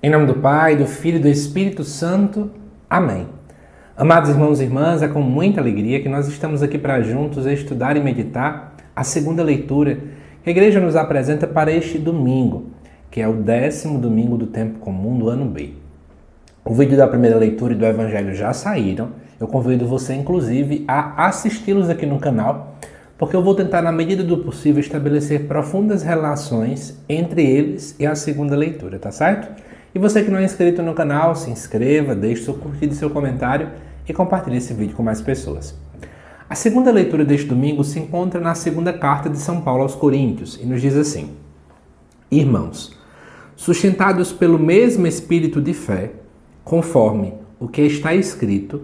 Em nome do Pai, do Filho e do Espírito Santo. Amém. Amados irmãos e irmãs, é com muita alegria que nós estamos aqui para juntos estudar e meditar a segunda leitura que a Igreja nos apresenta para este domingo, que é o 10º domingo do tempo comum do ano B. O vídeo da primeira leitura e do Evangelho já saíram. Eu convido você, inclusive, a assisti-los aqui no canal, porque eu vou tentar, na medida do possível, estabelecer profundas relações entre eles e a segunda leitura, tá certo? E você que não é inscrito no canal, se inscreva, deixe seu curtido e seu comentário e compartilhe esse vídeo com mais pessoas. A segunda leitura deste domingo se encontra na segunda carta de São Paulo aos Coríntios e nos diz assim: Irmãos, sustentados pelo mesmo espírito de fé, conforme o que está escrito,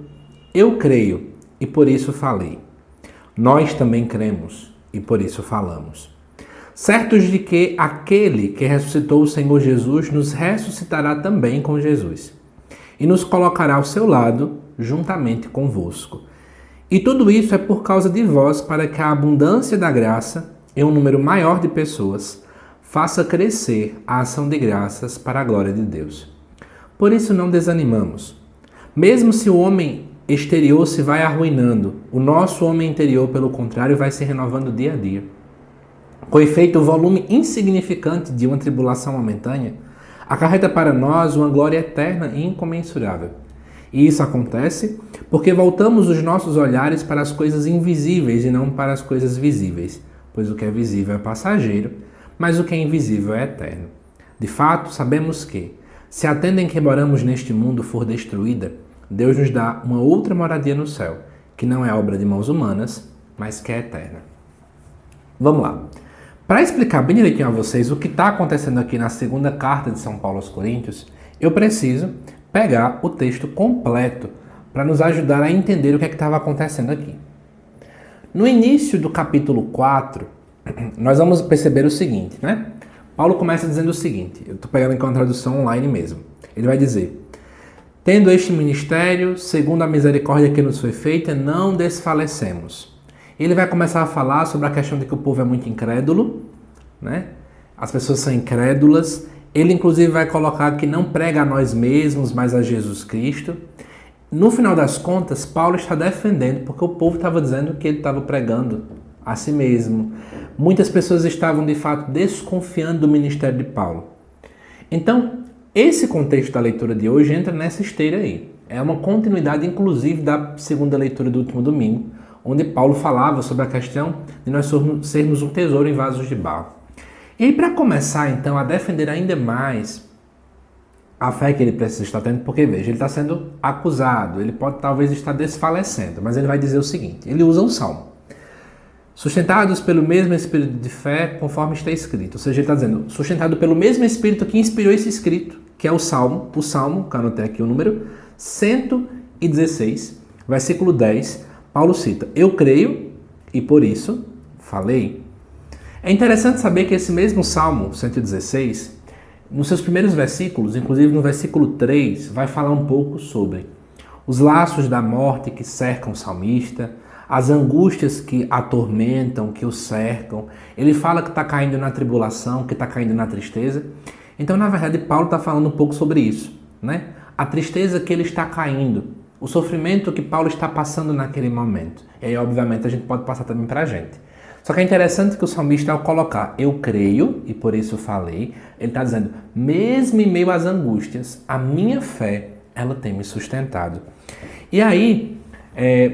eu creio e por isso falei. Nós também cremos e por isso falamos. Certos de que aquele que ressuscitou o Senhor Jesus nos ressuscitará também com Jesus e nos colocará ao seu lado juntamente convosco. E tudo isso é por causa de vós, para que a abundância da graça, em um número maior de pessoas, faça crescer a ação de graças para a glória de Deus. Por isso não desanimamos. Mesmo se o homem exterior se vai arruinando, o nosso homem interior, pelo contrário, vai se renovando dia a dia. Com efeito, o volume insignificante de uma tribulação momentânea acarreta para nós uma glória eterna e incomensurável. E isso acontece porque voltamos os nossos olhares para as coisas invisíveis e não para as coisas visíveis, pois o que é visível é passageiro, mas o que é invisível é eterno. De fato, sabemos que, se a tenda em que moramos neste mundo for destruída, Deus nos dá uma outra moradia no céu, que não é obra de mãos humanas, mas que é eterna. Vamos lá. Para explicar bem direitinho a vocês o que está acontecendo aqui na segunda carta de São Paulo aos Coríntios, eu preciso pegar o texto completo para nos ajudar a entender o que é que estava acontecendo aqui. No início do capítulo 4, nós vamos perceber o seguinte, né? Paulo começa dizendo o seguinte, eu estou pegando aqui uma tradução online mesmo. Ele vai dizer: tendo este ministério, segundo a misericórdia que nos foi feita, não desfalecemos. Ele vai começar a falar sobre a questão de que o povo é muito incrédulo, né? As pessoas são incrédulas. Ele, inclusive, vai colocar que não prega a nós mesmos, mas a Jesus Cristo. No final das contas, Paulo está defendendo, porque o povo estava dizendo que ele estava pregando a si mesmo. Muitas pessoas estavam, de fato, desconfiando do ministério de Paulo. Então, esse contexto da leitura de hoje entra nessa esteira aí. É uma continuidade, inclusive, da segunda leitura do último domingo, onde Paulo falava sobre a questão de nós sermos um tesouro em vasos de barro. E aí, para começar, então, a defender ainda mais a fé que ele precisa estar tendo, porque, veja, ele está sendo acusado, ele pode talvez estar desfalecendo, mas ele vai dizer o seguinte, ele usa o Salmo. Sustentados pelo mesmo espírito de fé, conforme está escrito. Ou seja, ele está dizendo, sustentado pelo mesmo espírito que inspirou esse escrito, que é o Salmo, que eu anotei aqui o número 116, versículo 10, Paulo cita, eu creio e por isso falei. É interessante saber que esse mesmo Salmo 116, nos seus primeiros versículos, inclusive no versículo 3, vai falar um pouco sobre os laços da morte que cercam o salmista, as angústias que atormentam, que o cercam. Ele fala que está caindo na tribulação, que está caindo na tristeza. Então, na verdade, Paulo está falando um pouco sobre isso, né? A tristeza que ele está caindo, o sofrimento que Paulo está passando naquele momento. E aí, obviamente, a gente pode passar também para a gente. Só que é interessante que o salmista, ao colocar eu creio, e por isso falei, ele está dizendo, mesmo em meio às angústias, a minha fé, ela tem me sustentado. E aí,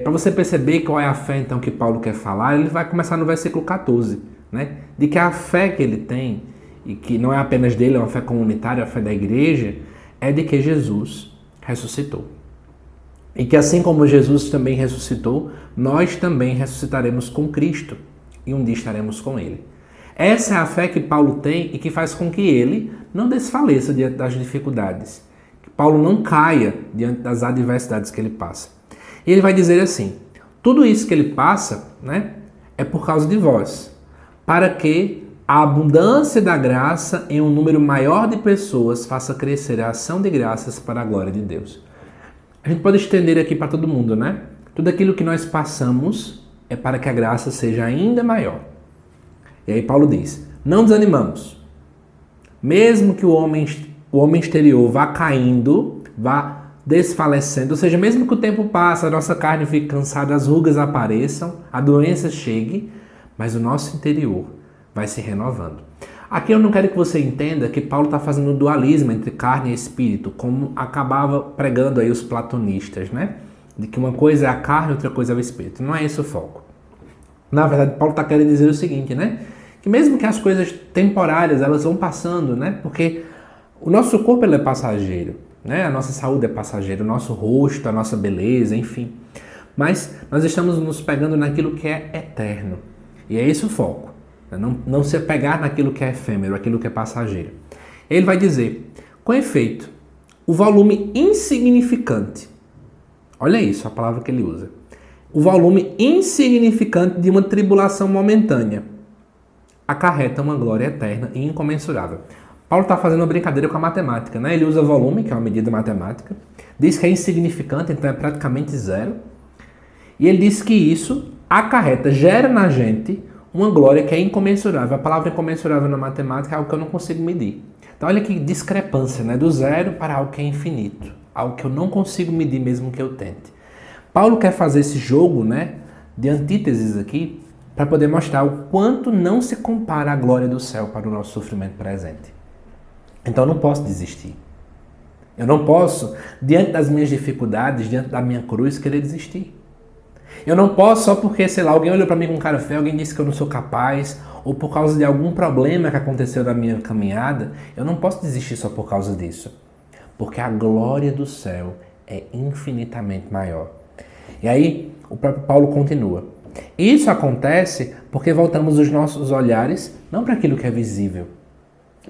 para você perceber qual é a fé, então, que Paulo quer falar, ele vai começar no versículo 14, né? De que a fé que ele tem, e que não é apenas dele, é uma fé comunitária, a fé da igreja, é de que Jesus ressuscitou. E que assim como Jesus também ressuscitou, nós também ressuscitaremos com Cristo e um dia estaremos com Ele. Essa é a fé que Paulo tem e que faz com que ele não desfaleça diante das dificuldades, que Paulo não caia diante das adversidades que ele passa. E ele vai dizer assim, tudo isso que ele passa, né, é por causa de vós, para que a abundância da graça em um número maior de pessoas faça crescer a ação de graças para a glória de Deus. A gente pode estender aqui para todo mundo, né? Tudo aquilo que nós passamos é para que a graça seja ainda maior. E aí Paulo diz, não desanimamos. Mesmo que o o homem exterior vá caindo, vá desfalecendo, ou seja, mesmo que o tempo passe, a nossa carne fique cansada, as rugas apareçam, a doença chegue, mas o nosso interior vai se renovando. Aqui eu não quero que você entenda que Paulo está fazendo um dualismo entre carne e espírito, como acabava pregando aí os platonistas, né? De que uma coisa é a carne, outra coisa é o espírito. Não é esse o foco. Na verdade, Paulo está querendo dizer o seguinte, né? Que mesmo que as coisas temporárias, elas vão passando, né? Porque o nosso corpo ele é passageiro, né? A nossa saúde é passageira, o nosso rosto, a nossa beleza, enfim. Mas nós estamos nos pegando naquilo que é eterno. E é esse o foco. Não se apegar naquilo que é efêmero, aquilo que é passageiro. Ele vai dizer, com efeito, o volume insignificante, olha isso, a palavra que ele usa, o volume insignificante de uma tribulação momentânea acarreta uma glória eterna e incomensurável. Paulo está fazendo uma brincadeira com a matemática, né? Ele usa volume, que é uma medida matemática, diz que é insignificante, então é praticamente zero, e ele diz que isso acarreta, gera na gente uma glória que é incomensurável. A palavra incomensurável na matemática é algo que eu não consigo medir. Então olha que discrepância, né? Do zero para algo que é infinito. Algo que eu não consigo medir mesmo que eu tente. Paulo quer fazer esse jogo, né, de antíteses aqui para poder mostrar o quanto não se compara a glória do céu para o nosso sofrimento presente. Então eu não posso desistir. Eu não posso, diante das minhas dificuldades, diante da minha cruz, querer desistir. Eu não posso só porque, sei lá, alguém olhou para mim com cara feio, alguém disse que eu não sou capaz, ou por causa de algum problema que aconteceu na minha caminhada, eu não posso desistir só por causa disso. Porque a glória do céu é infinitamente maior. E aí, o próprio Paulo continua. Isso acontece porque voltamos os nossos olhares não para aquilo que é visível,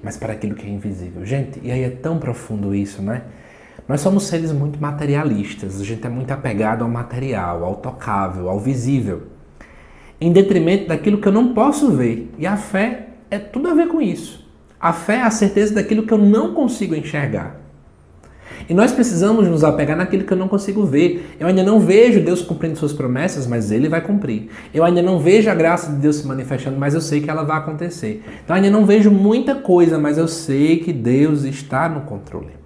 mas para aquilo que é invisível. Gente, e aí é tão profundo isso, né? Nós somos seres muito materialistas, a gente é muito apegado ao material, ao tocável, ao visível, em detrimento daquilo que eu não posso ver. E a fé é tudo a ver com isso. A fé é a certeza daquilo que eu não consigo enxergar. E nós precisamos nos apegar naquilo que eu não consigo ver. Eu ainda não vejo Deus cumprindo suas promessas, mas Ele vai cumprir. Eu ainda não vejo a graça de Deus se manifestando, mas eu sei que ela vai acontecer. Então eu ainda não vejo muita coisa, mas eu sei que Deus está no controle.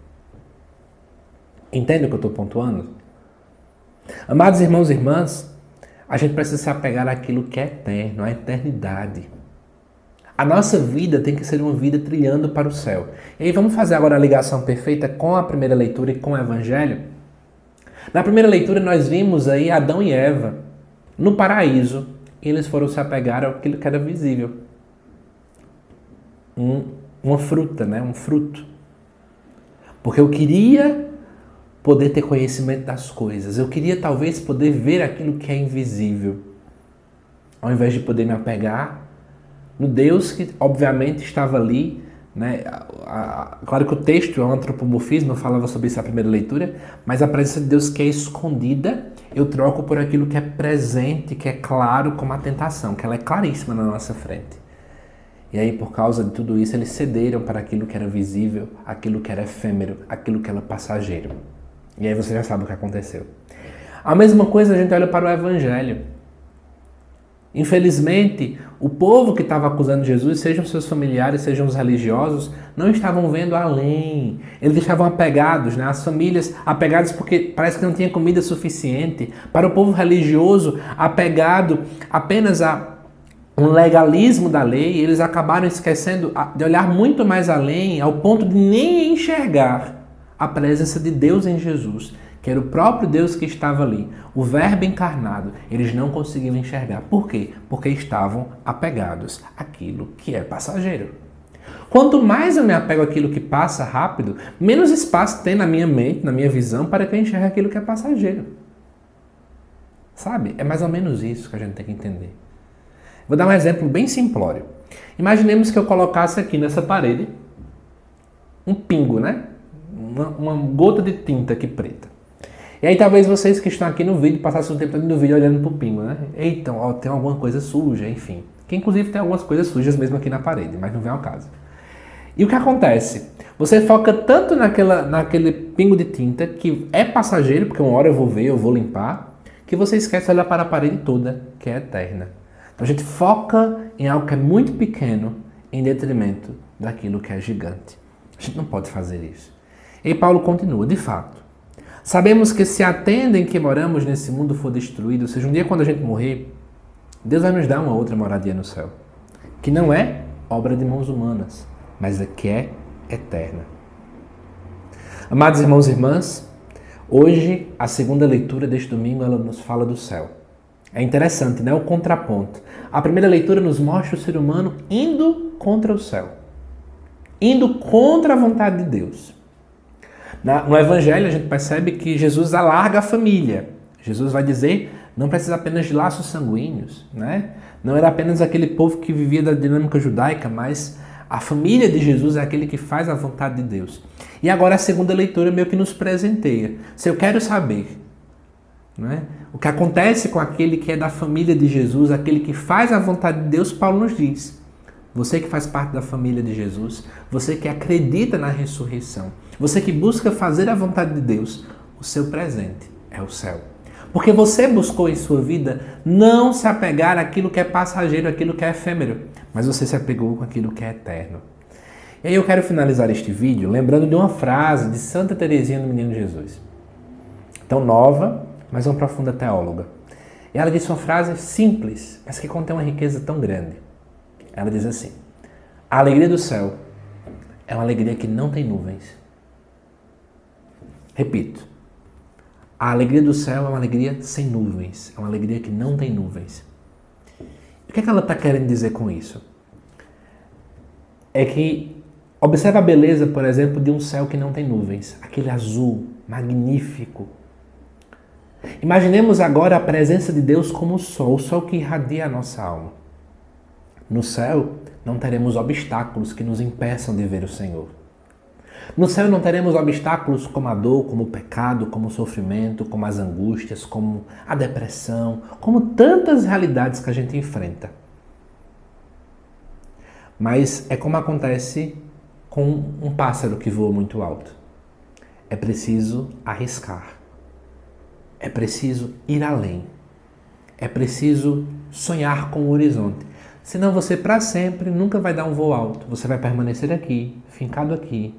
Entende o que eu estou pontuando? Amados irmãos e irmãs, a gente precisa se apegar àquilo que é eterno, à eternidade. A nossa vida tem que ser uma vida trilhando para o céu. E aí vamos fazer agora a ligação perfeita com a primeira leitura e com o Evangelho. Na primeira leitura nós vimos aí Adão e Eva no paraíso e eles foram se apegar àquilo que era visível. Uma fruta, né? Um fruto. Porque eu queria poder ter conhecimento das coisas. Eu queria talvez poder ver aquilo que é invisível. Ao invés de poder me apegar no Deus que obviamente estava ali, né? Claro que o texto é um antropomorfismo, eu falava sobre isso na primeira leitura, mas a presença de Deus que é escondida, eu troco por aquilo que é presente, que é claro como a tentação, que ela é claríssima na nossa frente. E aí, por causa de tudo isso, eles cederam para aquilo que era visível, aquilo que era efêmero, aquilo que era passageiro. E aí você já sabe o que aconteceu. A mesma coisa a gente olha para o Evangelho. Infelizmente, o povo que estava acusando Jesus, sejam seus familiares, sejam os religiosos, não estavam vendo além. Eles estavam apegados, né? As famílias apegadas porque parece que não tinha comida suficiente. Para o povo religioso, apegado apenas a um legalismo da lei, eles acabaram esquecendo de olhar muito mais além, ao ponto de nem enxergar a presença de Deus em Jesus, que era o próprio Deus que estava ali, o Verbo encarnado. Eles não conseguiam enxergar. Por quê? Porque estavam apegados àquilo que é passageiro. Quanto mais eu me apego àquilo que passa rápido, menos espaço tem na minha mente, na minha visão, para que eu enxergue aquilo que é passageiro. Sabe? É mais ou menos isso que a gente tem que entender. Vou dar um exemplo bem simplório. Imaginemos que eu colocasse aqui nessa parede um pingo, né? Uma gota de tinta aqui preta. E aí talvez vocês que estão aqui no vídeo passassem o tempo todo no vídeo olhando pro pingo, né? Eita, ó, tem alguma coisa suja, enfim. Que inclusive tem algumas coisas sujas mesmo aqui na parede, mas não vem ao caso. E o que acontece? Você foca tanto naquele pingo de tinta, que é passageiro, porque uma hora eu vou ver, eu vou limpar, que você esquece de olhar para a parede toda, que é eterna. Então a gente foca em algo que é muito pequeno, em detrimento daquilo que é gigante. A gente não pode fazer isso. E aí Paulo continua, de fato. Sabemos que se a tenda em que moramos nesse mundo for destruída, ou seja, um dia quando a gente morrer, Deus vai nos dar uma outra moradia no céu, que não é obra de mãos humanas, mas é que é eterna. Amados irmãos e irmãs, hoje a segunda leitura deste domingo ela nos fala do céu. É interessante, né? O contraponto. A primeira leitura nos mostra o ser humano indo contra o céu, indo contra a vontade de Deus. No Evangelho a gente percebe que Jesus alarga a família. Jesus vai dizer, não precisa apenas de laços sanguíneos, né? Não era apenas aquele povo que vivia da dinâmica judaica, mas a família de Jesus é aquele que faz a vontade de Deus. E agora a segunda leitura meio que nos presenteia. Se eu quero saber, né, o que acontece com aquele que é da família de Jesus, aquele que faz a vontade de Deus, Paulo nos diz. Você que faz parte da família de Jesus, você que acredita na ressurreição, você que busca fazer a vontade de Deus, o seu presente é o céu. Porque você buscou em sua vida não se apegar àquilo que é passageiro, àquilo que é efêmero, mas você se apegou com aquilo que é eterno. E aí eu quero finalizar este vídeo lembrando de uma frase de Santa Teresinha do Menino Jesus. Tão nova, mas uma profunda teóloga. E ela disse uma frase simples, mas que contém uma riqueza tão grande. Ela diz assim: a alegria do céu é uma alegria que não tem nuvens. Repito. A alegria do céu é uma alegria sem nuvens. É uma alegria que não tem nuvens. O que é que ela está querendo dizer com isso? É que observa a beleza, por exemplo, de um céu que não tem nuvens. Aquele azul magnífico. Imaginemos agora a presença de Deus como o sol que irradia a nossa alma. No céu, não teremos obstáculos que nos impeçam de ver o Senhor. No céu não teremos obstáculos como a dor, como o pecado, como o sofrimento, como as angústias, como a depressão, como tantas realidades que a gente enfrenta. Mas é como acontece com um pássaro que voa muito alto. É preciso arriscar. É preciso ir além. É preciso sonhar com o horizonte. Senão você, para sempre, nunca vai dar um voo alto. Você vai permanecer aqui, fincado aqui.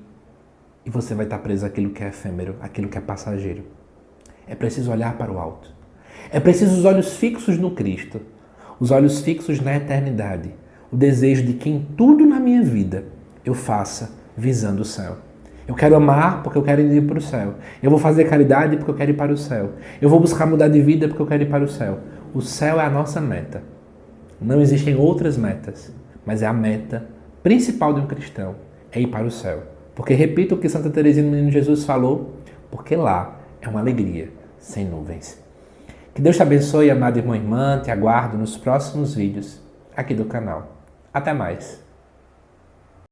E você vai estar preso àquilo que é efêmero, àquilo que é passageiro. É preciso olhar para o alto. É preciso os olhos fixos no Cristo. Os olhos fixos na eternidade. O desejo de que em tudo na minha vida eu faça visando o céu. Eu quero amar porque eu quero ir para o céu. Eu vou fazer caridade porque eu quero ir para o céu. Eu vou buscar mudar de vida porque eu quero ir para o céu. O céu é a nossa meta. Não existem outras metas, mas é a meta principal de um cristão, é ir para o céu. Porque repito o que Santa Teresinha do Menino Jesus falou, porque lá é uma alegria sem nuvens. Que Deus te abençoe, amado irmão e irmã, te aguardo nos próximos vídeos aqui do canal. Até mais!